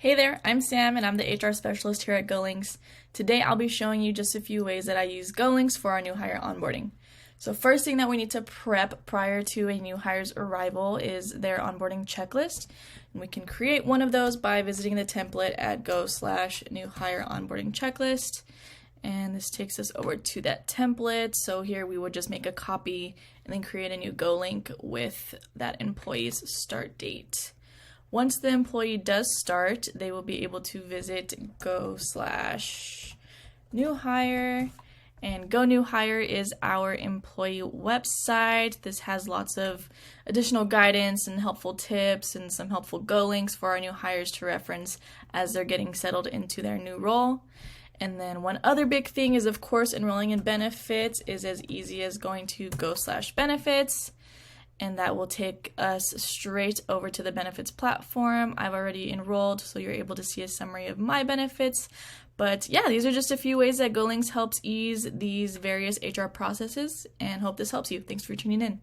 Hey there, I'm Sam and I'm the HR specialist here at GoLinks. Today I'll be showing you just a few ways that I use GoLinks for our new hire onboarding. So first thing that we need to prep prior to a new hire's arrival is their onboarding checklist. And we can create one of those by visiting the template at go/new hire onboarding checklist. And this takes us over to that template. So here we would just make a copy and then create a new GoLink with that employee's start date. Once the employee does start, they will be able to visit go/new hire, and Go New Hire is our employee website. This has lots of additional guidance and helpful tips and some helpful Go links for our new hires to reference as they're getting settled into their new role. And then one other big thing is, of course, enrolling in benefits is as easy as going to go/benefits. And that will take us straight over to the benefits platform. I've already enrolled, so you're able to see a summary of my benefits. But yeah, these are just a few ways that GoLinks helps ease these various HR processes, and hope this helps you. Thanks for tuning in.